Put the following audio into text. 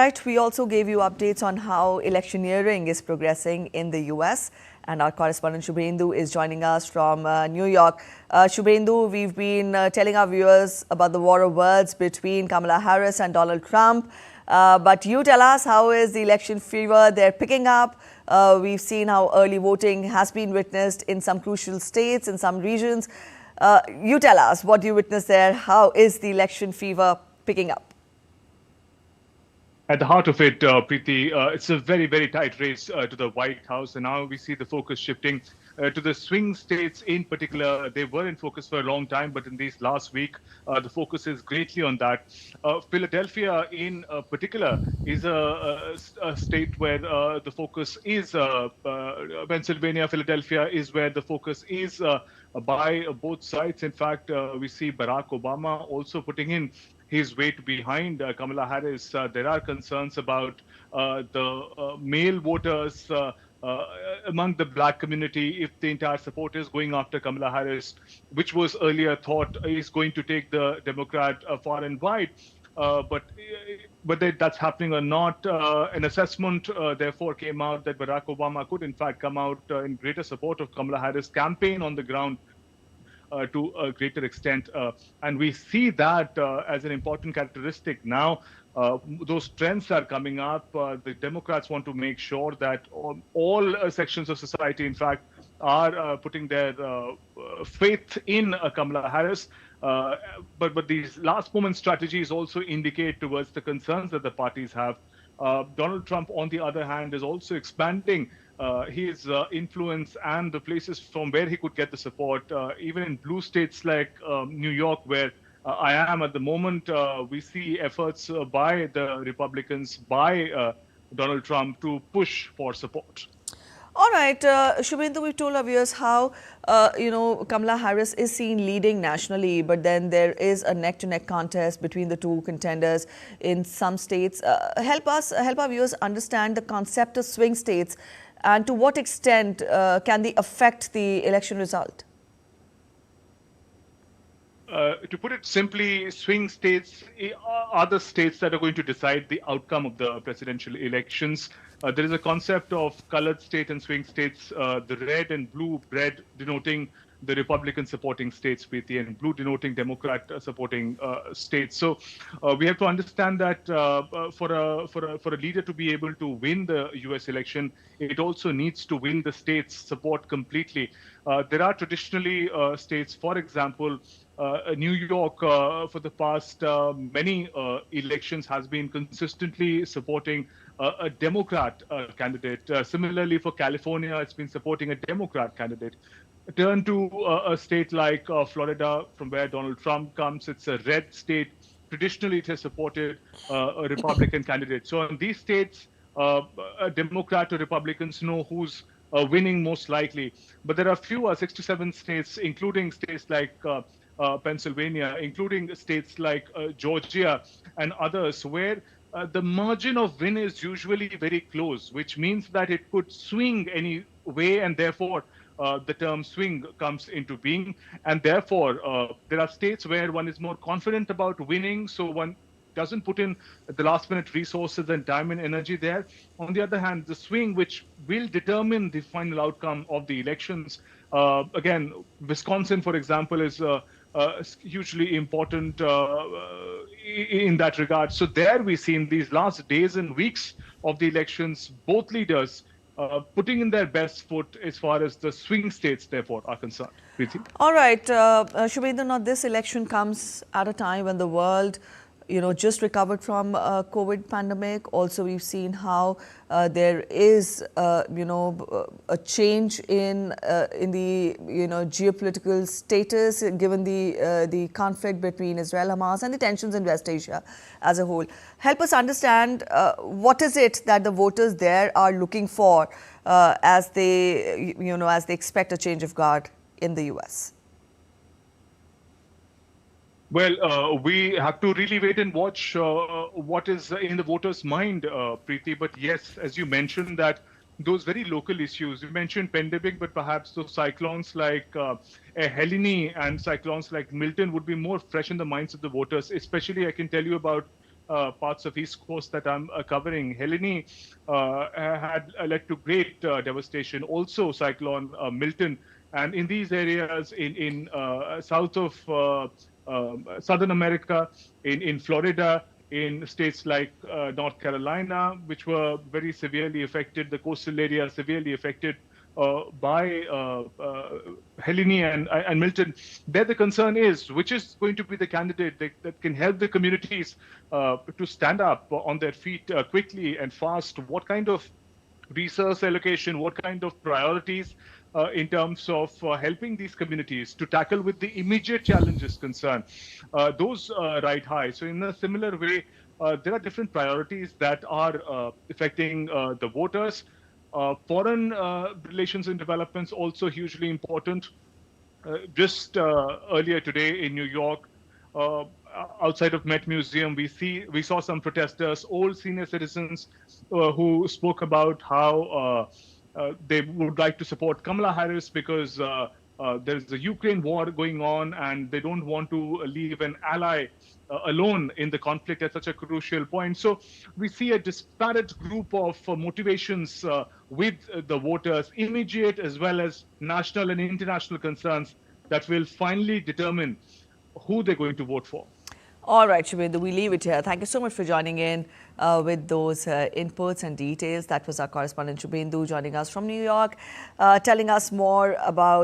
Right, we also gave you updates on how electioneering is progressing in the US. And our correspondent Shubhendu is joining us from New York. Shubhendu, we've been telling our viewers about the war of words between Kamala Harris and Donald Trump. But you tell us, how is the election fever there picking up? We've seen how early voting has been witnessed in some crucial states, in some regions. You tell us, what do you witness there? How is the election fever picking up? At the heart of it, Preeti, it's a very, very tight race to the White House. And now we see the focus shifting to the swing states in particular. They were in focus for a long time, but in these last week, the focus is greatly on that. Philadelphia in particular is a state where the focus is Pennsylvania. Philadelphia is where the focus is by both sides. In fact, we see Barack Obama also putting in his weight behind Kamala Harris. There are concerns about the male voters among the black community if the entire support is going after Kamala Harris, which was earlier thought is going to take the Democrat far and wide. But whether that's happening or not, an assessment therefore came out that Barack Obama could in fact come out in greater support of Kamala Harris' campaign on the ground to a greater extent. And we see that as an important characteristic now. Those trends are coming up. The Democrats want to make sure that all sections of society, in fact, are putting their faith in Kamala Harris. But these last moment strategies also indicate towards the concerns that the parties have. Donald Trump, on the other hand, is also expanding his influence and the places from where he could get the support, even in blue states like New York, where I am at the moment. We see efforts by the Republicans, by Donald Trump to push for support. All right, Shubhendu, we've told our viewers how, Kamala Harris is seen leading nationally, but then there is a neck-to-neck contest between the two contenders in some states. Help our viewers understand the concept of swing states and to what extent can they affect the election result? To put it simply, swing states are the states that are going to decide the outcome of the presidential elections. There is a concept of colored state and swing states, the red and blue red denoting the Republican supporting states, Preeti, and blue denoting Democrat supporting states. So we have to understand that for a leader to be able to win the US election, it also needs to win the state's support completely. There are traditionally states, for example, New York, for the past many elections, has been consistently supporting a Democrat candidate. Similarly, for California, it's been supporting a Democrat candidate. Turn to a state like Florida, from where Donald Trump comes. It's a red state. Traditionally, it has supported a Republican candidate. So in these states, a Democrat or Republicans know who's winning most likely. But there are fewer, 67 states, including states like Pennsylvania, including states like Georgia and others, where the margin of win is usually very close, which means that it could swing any way, and therefore the term swing comes into being. And therefore, there are states where one is more confident about winning, so one doesn't put in the last minute resources and time and energy there. On the other hand, the swing, which will determine the final outcome of the elections, again, Wisconsin, for example, is hugely important in that regard. So there we see in these last days and weeks of the elections, both leaders putting in their best foot as far as the swing states, therefore, are concerned. Preeti? All right, Shubhendu, now this election comes at a time when the world just recovered from COVID pandemic. Also, we've seen how there is, a change in the geopolitical status given the conflict between Israel, Hamas, and the tensions in West Asia as a whole. Help us understand what is it that the voters there are looking for as they expect a change of guard in the US. Well, we have to really wait and watch what is in the voters' mind, Preeti. But yes, as you mentioned, that those very local issues, you mentioned pandemic, but perhaps those cyclones like Helene and cyclones like Milton would be more fresh in the minds of the voters. Especially, I can tell you about parts of East Coast that I'm covering. Helene had led to great devastation. Also, Cyclone Milton. And in these areas in south of Southern America, in Florida, in states like North Carolina, which were very severely affected, the coastal area severely affected by Helene and Milton. There the concern is, which is going to be the candidate that can help the communities to stand up on their feet quickly and fast? What kind of resource allocation, what kind of priorities in terms of helping these communities to tackle with the immediate challenges concerned, those ride high. So in a similar way, there are different priorities that are affecting the voters. Foreign relations and developments also hugely important. Just earlier today in New York, outside of Met Museum, we saw some protesters, old senior citizens, who spoke about how they would like to support Kamala Harris because there is a Ukraine war going on, and they don't want to leave an ally alone in the conflict at such a crucial point. So we see a disparate group of motivations with the voters, immediate as well as national and international concerns that will finally determine who they're going to vote for. All right, Shubhendu, we leave it here. Thank you so much for joining in with those inputs and details. That was our correspondent Shubhendu joining us from New York, telling us more about